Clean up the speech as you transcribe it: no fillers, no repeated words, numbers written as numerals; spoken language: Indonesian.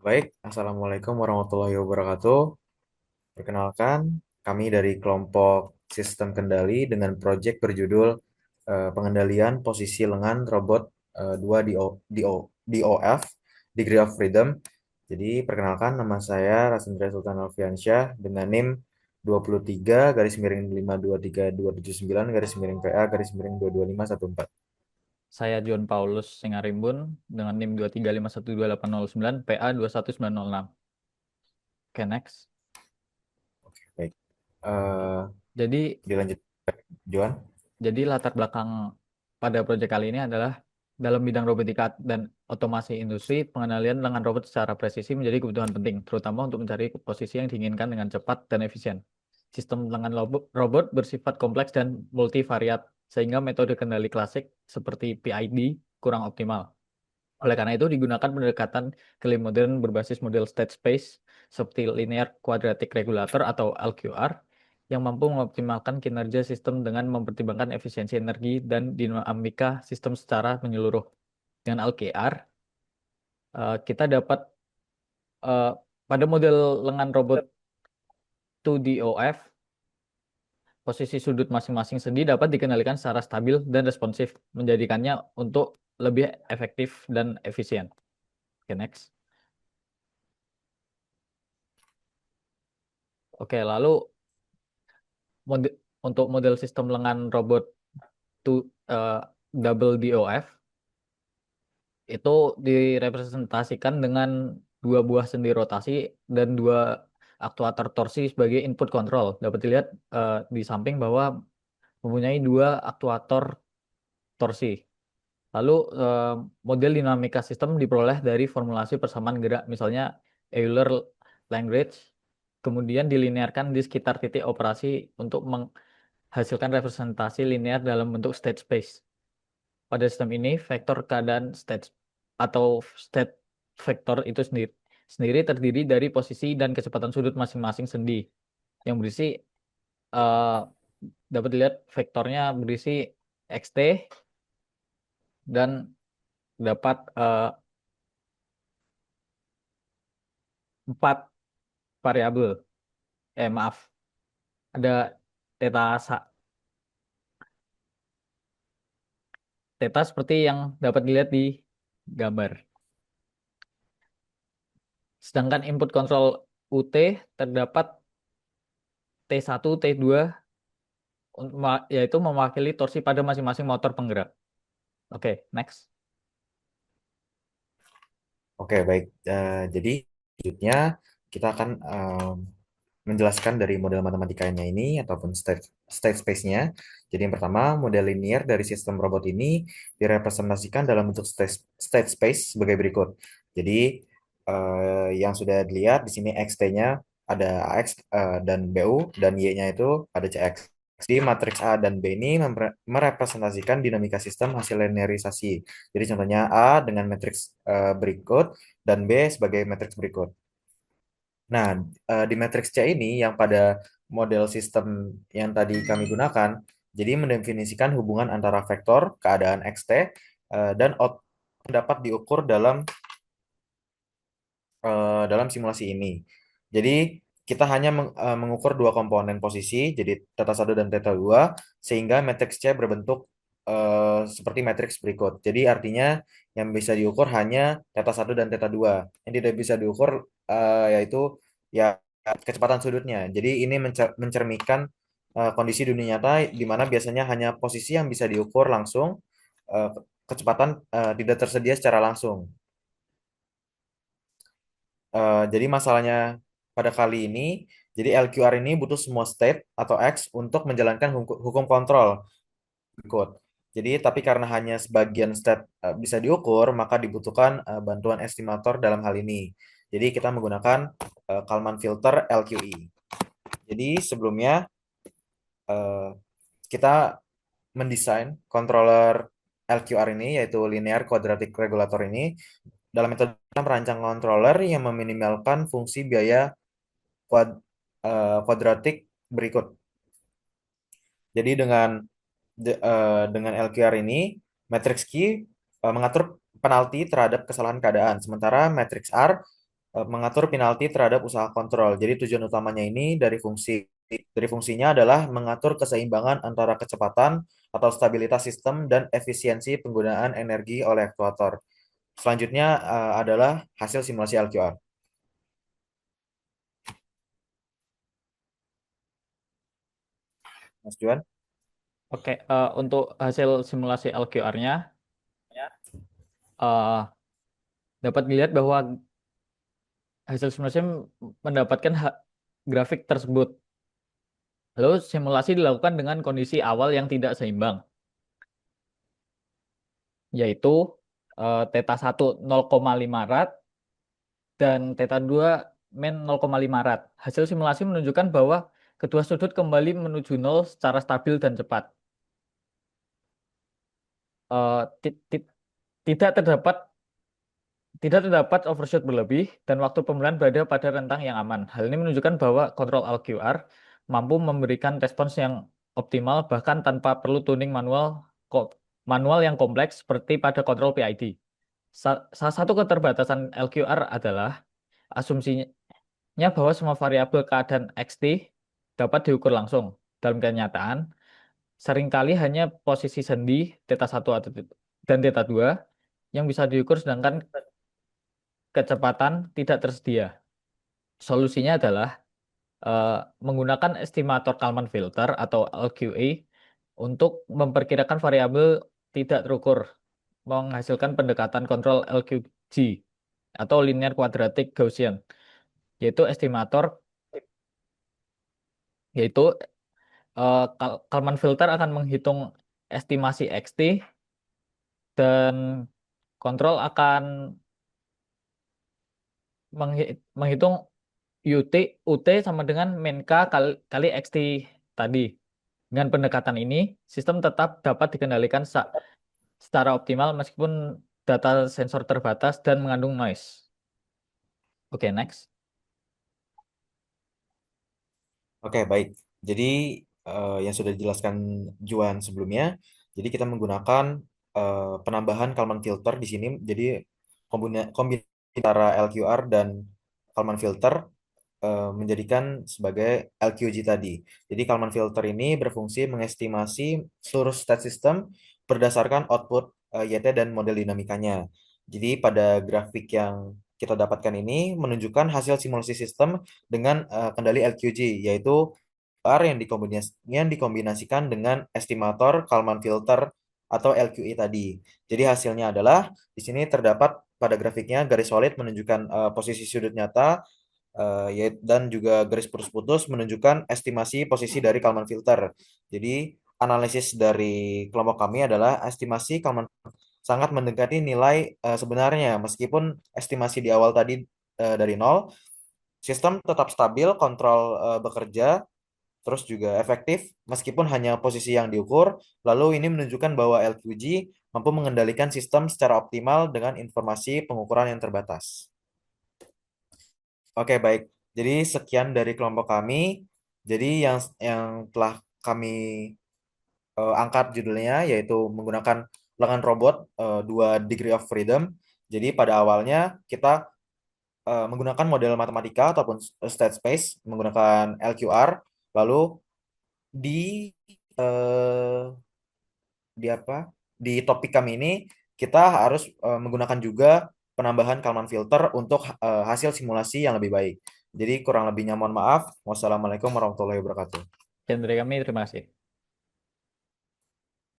Baik, Assalamualaikum warahmatullahi wabarakatuh. Perkenalkan, kami dari kelompok Sistem Kendali dengan proyek berjudul Pengendalian Posisi Lengan Robot 2 DOF, Degree of Freedom. Jadi, perkenalkan nama saya Rasendra Sultan Alfiansyah dengan NIM 23 garis miring 523 279 garis miring PA garis miring 22514. Saya John Paulus Singarimbun dengan NIM 235129809 PA 21906. Oke, next. Baik, eh, Jadi dilanjut, Johan. jadi latar belakang pada proyek kali ini adalah dalam bidang robotika dan otomasi industri, pengendalian lengan robot secara presisi menjadi kebutuhan penting, terutama untuk mencari posisi yang diinginkan dengan cepat dan efisien. Sistem lengan robot bersifat kompleks dan multivariat, sehingga metode kendali klasik seperti PID kurang optimal. Oleh karena itu, digunakan pendekatan klaim modern berbasis model state space seperti Linear Quadratic Regulator atau LQR yang mampu mengoptimalkan kinerja sistem dengan mempertimbangkan efisiensi energi dan dinamika sistem secara menyeluruh. Dengan LQR, kita dapat eh, pada model lengan robot 2DOF, posisi sudut masing-masing sendi dapat dikendalikan secara stabil dan responsif, menjadikannya untuk lebih efektif dan efisien. Oke, next. Oke, lalu untuk model sistem lengan robot to, eh, double DOF itu direpresentasikan dengan dua buah sendi rotasi dan dua aktuator torsi sebagai input control. Dapat dilihat di samping bahwa mempunyai dua aktuator torsi. Lalu model dinamika sistem diperoleh dari formulasi persamaan gerak, misalnya Euler-Lagrange, kemudian dilinearkan di sekitar titik operasi untuk menghasilkan representasi linear dalam bentuk state space. Pada sistem ini, vektor keadaan state atau state vektor itu sendiri terdiri dari posisi dan kecepatan sudut masing-masing sendi yang berisi eh, dapat dilihat vektornya berisi xt dan dapat empat variabel. Maaf, ada theta theta seperti yang dapat dilihat di gambar. Sedangkan input control UT terdapat T1, T2 yaitu mewakili torsi pada masing-masing motor penggerak. Oke, next. Oke, baik. Jadi selanjutnya kita akan menjelaskan dari model matematikanya ini ataupun state space-nya. Jadi yang pertama, model linear dari sistem robot ini direpresentasikan dalam bentuk state space sebagai berikut. Jadi yang sudah dilihat di sini xt-nya ada ax dan bu dan y-nya itu ada cx. Di matriks A dan B ini merepresentasikan dinamika sistem hasil linearisasi. Jadi contohnya A dengan matriks berikut dan B sebagai matriks berikut. Nah, di matriks C ini yang pada model sistem yang tadi kami gunakan, jadi mendefinisikan hubungan antara vektor keadaan xt dan output dapat diukur dalam simulasi ini. Jadi kita hanya mengukur dua komponen posisi, jadi theta 1 dan theta 2, sehingga matriks C berbentuk seperti matriks berikut. Jadi artinya yang bisa diukur hanya theta 1 dan theta 2. Yang tidak bisa diukur yaitu ya kecepatan sudutnya. Jadi ini mencerminkan kondisi dunia nyata di mana biasanya hanya posisi yang bisa diukur langsung, eh, kecepatan tidak tersedia secara langsung. Jadi masalahnya pada kali ini, jadi LQR ini butuh semua state atau X untuk menjalankan hukum kontrol berikut. Jadi tapi karena hanya sebagian state bisa diukur, maka dibutuhkan bantuan estimator dalam hal ini. Jadi kita menggunakan Kalman filter LQE. Jadi sebelumnya eh, kita mendesain controller LQR ini yaitu Linear Quadratic Regulator ini dalam metode merancang controller yang meminimalkan fungsi biaya kuadratik berikut. Jadi dengan LQR ini, matrix Q mengatur penalti terhadap kesalahan keadaan, sementara matrix R mengatur penalti terhadap usaha kontrol. Jadi tujuan utamanya ini dari fungsinya adalah mengatur keseimbangan antara kecepatan atau stabilitas sistem dan efisiensi penggunaan energi oleh aktuator. Selanjutnya adalah hasil simulasi LQR. Mas Juan? Oke, untuk hasil simulasi LQR-nya dapat dilihat bahwa hasil simulasi mendapatkan grafik tersebut. Lalu simulasi dilakukan dengan kondisi awal yang tidak seimbang, yaitu theta 1 0,5 rad dan theta 2 min 0,5 rad. Hasil simulasi menunjukkan bahwa kedua sudut kembali menuju nol secara stabil dan cepat. Eh, ti- ti- tidak terdapat Tidak terdapat overshoot berlebih dan waktu pemulihan berada pada rentang yang aman. Hal ini menunjukkan bahwa kontrol LQR mampu memberikan respons yang optimal bahkan tanpa perlu tuning manual yang kompleks seperti pada kontrol PID. Salah satu keterbatasan LQR adalah asumsinya bahwa semua variabel keadaan XT dapat diukur langsung. Dalam kenyataan, seringkali hanya posisi sendi θ 1 dan θ 2 yang bisa diukur sedangkan kecepatan tidak tersedia. Solusinya adalah eh, menggunakan estimator Kalman filter atau LQA untuk memperkirakan variabel tidak terukur, menghasilkan pendekatan kontrol LQG atau linear quadratic Gaussian, yaitu estimator yaitu Kalman filter akan menghitung estimasi XT dan kontrol akan menghitung UT sama dengan min K kali XT tadi. Dengan pendekatan ini, sistem tetap dapat dikendalikan secara optimal meskipun data sensor terbatas dan mengandung noise. Oke, next. Oke, baik. Jadi yang sudah dijelaskan Juan sebelumnya, jadi kita menggunakan penambahan Kalman filter di sini. Jadi kombinasi antara LQR dan Kalman filter menjadikan sebagai LQG tadi. Jadi Kalman filter ini berfungsi mengestimasi seluruh state system berdasarkan output YT dan model dinamikanya. Jadi pada grafik yang kita dapatkan ini menunjukkan hasil simulasi sistem dengan kendali LQG, yaitu R yang dikombinasikan dengan estimator Kalman filter atau LQE tadi. Jadi hasilnya adalah di sini terdapat pada grafiknya garis solid menunjukkan posisi sudut nyata dan juga garis putus-putus menunjukkan estimasi posisi dari Kalman filter. Jadi analisis dari kelompok kami adalah estimasi Kalman sangat mendekati nilai sebenarnya meskipun estimasi di awal tadi dari nol, sistem tetap stabil, kontrol bekerja terus juga efektif meskipun hanya posisi yang diukur. Lalu ini menunjukkan bahwa LQG mampu mengendalikan sistem secara optimal dengan informasi pengukuran yang terbatas. Oke, baik. Jadi sekian dari kelompok kami. Jadi yang telah kami angkat judulnya yaitu menggunakan lengan robot 2 degree of freedom. Jadi pada awalnya kita menggunakan model matematika ataupun state space menggunakan LQR. Lalu di eh, di apa? Di topik kami ini kita harus menggunakan juga penambahan Kalman filter untuk hasil simulasi yang lebih baik. Jadi kurang lebihnya mohon maaf. Wassalamualaikum warahmatullahi wabarakatuh. Dan dari kami, terima kasih.